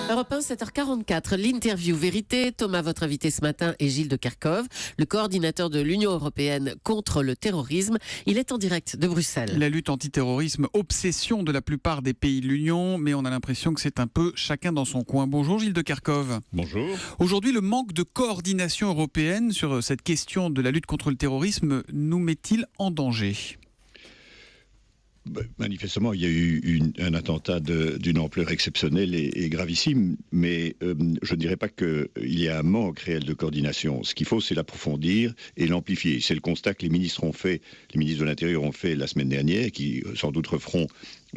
Europe 1, 7h44, l'interview vérité. Thomas, votre invité ce matin, est Gilles de Kerchove, le coordinateur de l'Union européenne contre le terrorisme. Il est en direct de Bruxelles. La lutte antiterrorisme, obsession de la plupart des pays de l'Union, mais on a l'impression que c'est un peu chacun dans son coin. Bonjour Gilles de Kerchove. Bonjour. Aujourd'hui, le manque de coordination européenne sur cette question de la lutte contre le terrorisme nous met-il en danger ? Manifestement, il y a eu un attentat d'une ampleur exceptionnelle et gravissime, mais je ne dirais pas qu'il y a un manque réel de coordination. Ce qu'il faut, c'est l'approfondir et l'amplifier. C'est le constat que les ministres de l'Intérieur ont fait la semaine dernière, qui sans doute referont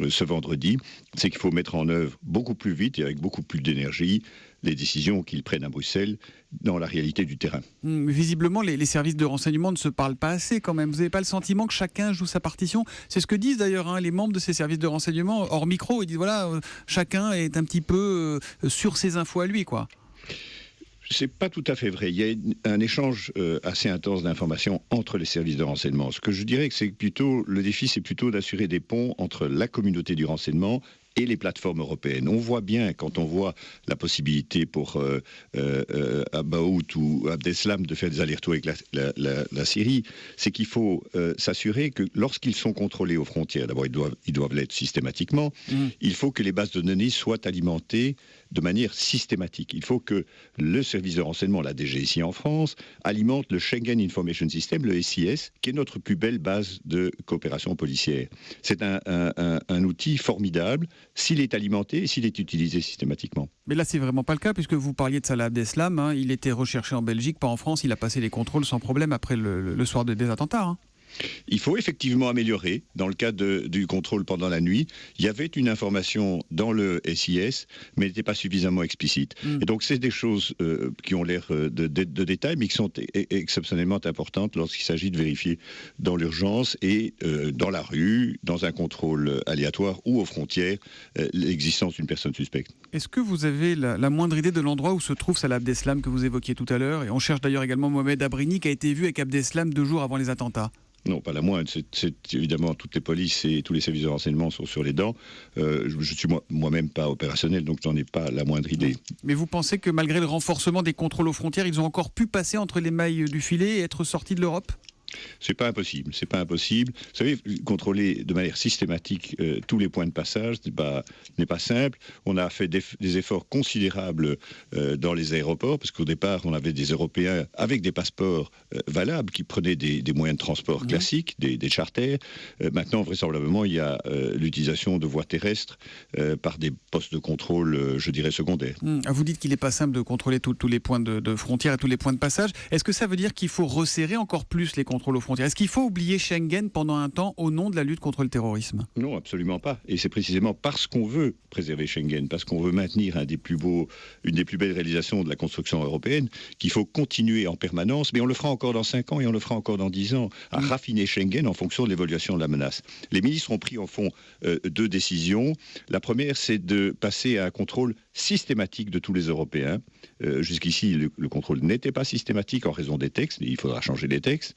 ce vendredi. C'est qu'il faut mettre en œuvre beaucoup plus vite et avec beaucoup plus d'énergie les décisions qu'ils prennent à Bruxelles dans la réalité du terrain. Visiblement, les services de renseignement ne se parlent pas assez quand même. Vous n'avez pas le sentiment que chacun joue sa partition ? C'est ce que disent d'ailleurs les membres de ces services de renseignement hors micro. Ils disent voilà, chacun est un petit peu sur ses infos à lui, quoi. C'est pas tout à fait vrai. Il y a un échange assez intense d'informations entre les services de renseignement. Ce que je dirais que c'est plutôt, le défi, c'est plutôt d'assurer des ponts entre la communauté du renseignement et les plateformes européennes. On voit bien, quand on voit la possibilité pour Abaout ou Abdeslam de faire des allers-retours avec la Syrie, c'est qu'il faut s'assurer que lorsqu'ils sont contrôlés aux frontières, d'abord ils doivent l'être systématiquement, il faut que les bases de données soient alimentées de manière systématique. Il faut que le service de renseignement, la DGSI en France, alimente le Schengen Information System, le SIS, qui est notre plus belle base de coopération policière. C'est un outil formidable s'il est alimenté et s'il est utilisé systématiquement. Mais là, c'est vraiment pas le cas, puisque vous parliez de Salah Abdeslam. Il était recherché en Belgique, pas en France. Il a passé les contrôles sans problème après le soir des attentats. Il faut effectivement améliorer. Dans le cas du contrôle pendant la nuit, il y avait une information dans le SIS, mais elle n'était pas suffisamment explicite. Et donc, c'est des choses qui ont l'air de détail, mais qui sont exceptionnellement importantes lorsqu'il s'agit de vérifier dans l'urgence et dans la rue, dans un contrôle aléatoire ou aux frontières, l'existence d'une personne suspecte. Est-ce que vous avez la moindre idée de l'endroit où se trouve Salah Abdeslam que vous évoquiez tout à l'heure ? Et on cherche d'ailleurs également Mohamed Abrini, qui a été vu avec Abdeslam 2 jours avant les attentats. Non, pas la moindre. C'est évidemment, toutes les polices et tous les services de renseignement sont sur les dents. Je suis moi-même pas opérationnel, donc j'en ai pas la moindre idée. Mais vous pensez que malgré le renforcement des contrôles aux frontières, ils ont encore pu passer entre les mailles du filet et être sortis de l'Europe ? C'est pas impossible. Vous savez, contrôler de manière systématique tous les points de passage n'est pas simple. On a fait des efforts considérables dans les aéroports, parce qu'au départ, on avait des Européens avec des passeports valables qui prenaient des moyens de transport classiques, des charters. Maintenant, vraisemblablement, il y a l'utilisation de voies terrestres par des postes de contrôle, je dirais, secondaires. Vous dites qu'il n'est pas simple de contrôler tous les points de frontière et tous les points de passage. Est-ce que ça veut dire qu'il faut resserrer encore plus les contrôles aux frontières ? Est-ce qu'il faut oublier Schengen pendant un temps au nom de la lutte contre le terrorisme ? Non, absolument pas. Et c'est précisément parce qu'on veut préserver Schengen, parce qu'on veut maintenir une des plus belles réalisations de la construction européenne, qu'il faut continuer en permanence, mais on le fera encore dans 5 ans et on le fera encore dans 10 ans, à raffiner Schengen en fonction de l'évaluation de la menace. Les ministres ont pris en fond 2 décisions. La première, c'est de passer à un contrôle systématique de tous les Européens. Jusqu'ici, le contrôle n'était pas systématique en raison des textes, mais il faudra changer les textes.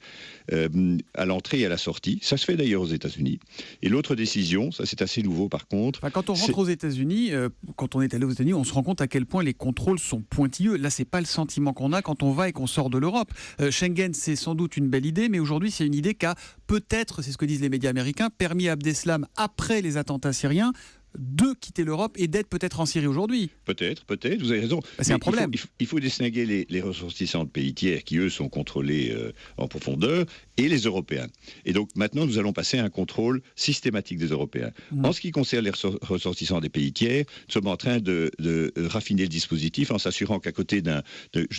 À l'entrée et à la sortie. Ça se fait d'ailleurs aux États-Unis. Et l'autre décision, ça c'est assez nouveau par contre... Quand on rentre aux États-Unis, quand on est allé aux États-Unis, on se rend compte à quel point les contrôles sont pointilleux. Là, c'est pas le sentiment qu'on a quand on va et qu'on sort de l'Europe. Schengen, c'est sans doute une belle idée, mais aujourd'hui, c'est une idée qui a peut-être, c'est ce que disent les médias américains, permis à Abdeslam, après les attentats syriens, de quitter l'Europe et d'être peut-être en Syrie aujourd'hui. Peut-être, vous avez raison. C'est un problème. Il faut distinguer les ressortissants de pays tiers qui, eux, sont contrôlés en profondeur et les Européens. Et donc, maintenant, nous allons passer à un contrôle systématique des Européens. En ce qui concerne les ressortissants des pays tiers, nous sommes en train de raffiner le dispositif en s'assurant qu'à côté de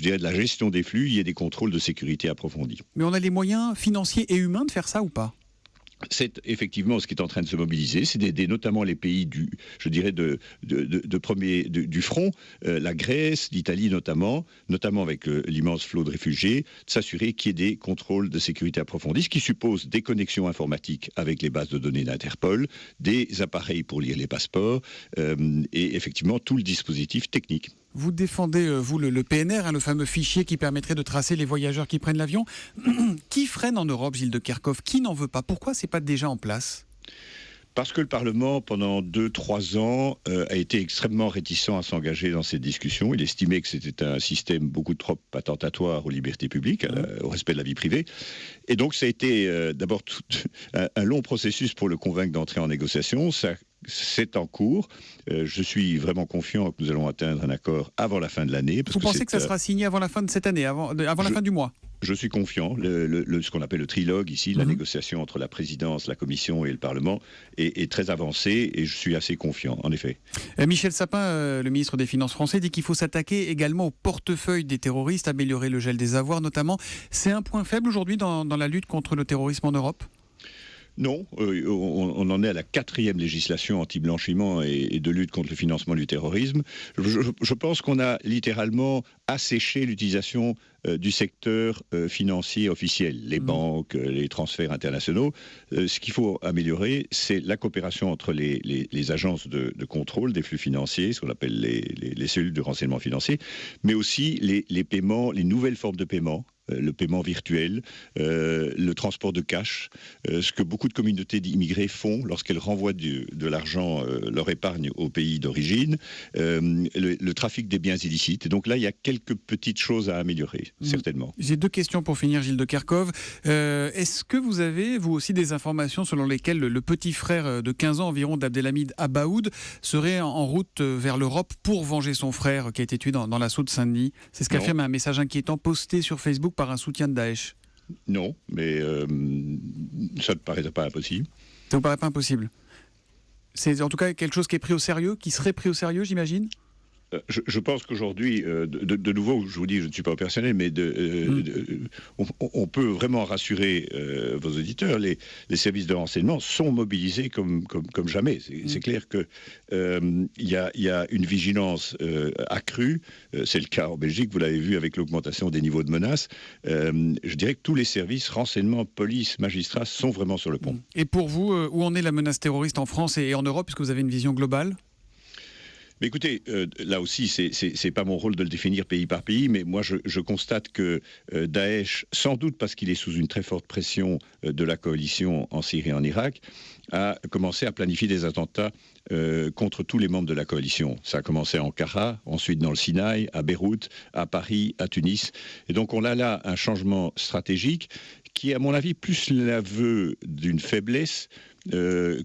la gestion des flux, il y ait des contrôles de sécurité approfondis. Mais on a les moyens financiers et humains de faire ça ou pas ? C'est effectivement ce qui est en train de se mobiliser, c'est d'aider notamment les pays du front, la Grèce, l'Italie notamment avec l'immense flot de réfugiés, de s'assurer qu'il y ait des contrôles de sécurité approfondis, ce qui suppose des connexions informatiques avec les bases de données d'Interpol, des appareils pour lire les passeports et effectivement tout le dispositif technique. Vous défendez, vous, le PNR, le fameux fichier qui permettrait de tracer les voyageurs qui prennent l'avion. Qui freine en Europe, Gilles de Kerchove ? Qui n'en veut pas ? Pourquoi c'est pas déjà en place ? Parce que le Parlement, pendant 2-3 ans, a été extrêmement réticent à s'engager dans cette discussion. Il estimait que c'était un système beaucoup trop attentatoire aux libertés publiques, au respect de la vie privée. Et donc, ça a été d'abord un long processus pour le convaincre d'entrer en négociation. C'est en cours. Je suis vraiment confiant que nous allons atteindre un accord avant la fin de l'année. Vous pensez que ça sera signé avant la fin de cette année, avant la fin du mois? Je suis confiant. Ce qu'on appelle le trilogue ici, la négociation entre la présidence, la commission et le Parlement, est très avancée et je suis assez confiant, en effet. Michel Sapin, le ministre des Finances français, dit qu'il faut s'attaquer également au portefeuille des terroristes, améliorer le gel des avoirs notamment. C'est un point faible aujourd'hui dans la lutte contre le terrorisme en Europe ? Non, on en est à la 4e législation anti-blanchiment et de lutte contre le financement du terrorisme. Je pense qu'on a littéralement asséché l'utilisation du secteur financier officiel, les banques, les transferts internationaux. Ce qu'il faut améliorer, c'est la coopération entre les agences de contrôle des flux financiers, ce qu'on appelle les cellules de renseignement financier, mais aussi les paiements, les nouvelles formes de paiement. Le paiement virtuel, le transport de cash, ce que beaucoup de communautés d'immigrés font lorsqu'elles renvoient de l'argent, leur épargne au pays d'origine, le trafic des biens illicites. Et donc là, il y a quelques petites choses à améliorer, certainement. J'ai 2 questions pour finir, Gilles de Kerkhove. Est-ce que vous avez, vous aussi, des informations selon lesquelles le petit frère de 15 ans environ d'Abdelhamid Abaoud serait en route vers l'Europe pour venger son frère qui a été tué dans l'assaut de Saint-Denis? C'est ce qu'affirme un message inquiétant posté sur Facebook par un soutien de Daesh. Non, mais ça ne paraît pas impossible. Ça ne vous paraît pas impossible? C'est en tout cas quelque chose qui est pris au sérieux, qui serait pris au sérieux, j'imagine? Je pense qu'aujourd'hui, de nouveau, je vous dis, je ne suis pas opérationnel, mais on peut vraiment rassurer vos auditeurs. Les services de renseignement sont mobilisés comme jamais. C'est clair qu'il y a une vigilance accrue. C'est le cas en Belgique, vous l'avez vu avec l'augmentation des niveaux de menaces. Je dirais que tous les services, renseignement, police, magistrats, sont vraiment sur le pont. Et pour vous, où en est la menace terroriste en France et en Europe, puisque vous avez une vision globale ? Mais écoutez, là aussi, c'est pas mon rôle de le définir pays par pays, mais moi je constate que Daesh, sans doute parce qu'il est sous une très forte pression de la coalition en Syrie et en Irak, a commencé à planifier des attentats contre tous les membres de la coalition. Ça a commencé à Ankara, ensuite dans le Sinaï, à Beyrouth, à Paris, à Tunis. Et donc on a là un changement stratégique qui est, à mon avis, plus l'aveu d'une faiblesse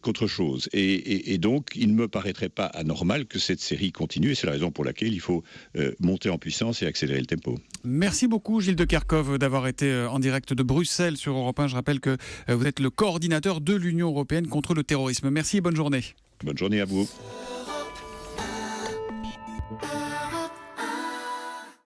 qu'autre chose. Et donc, il ne me paraîtrait pas anormal que cette série continue, et c'est la raison pour laquelle il faut monter en puissance et accélérer le tempo. Merci beaucoup, Gilles de Kerkhove, d'avoir été en direct de Bruxelles sur Europe 1. Je rappelle que vous êtes le coordinateur de l'Union européenne contre le terrorisme. Merci et bonne journée. Bonne journée à vous.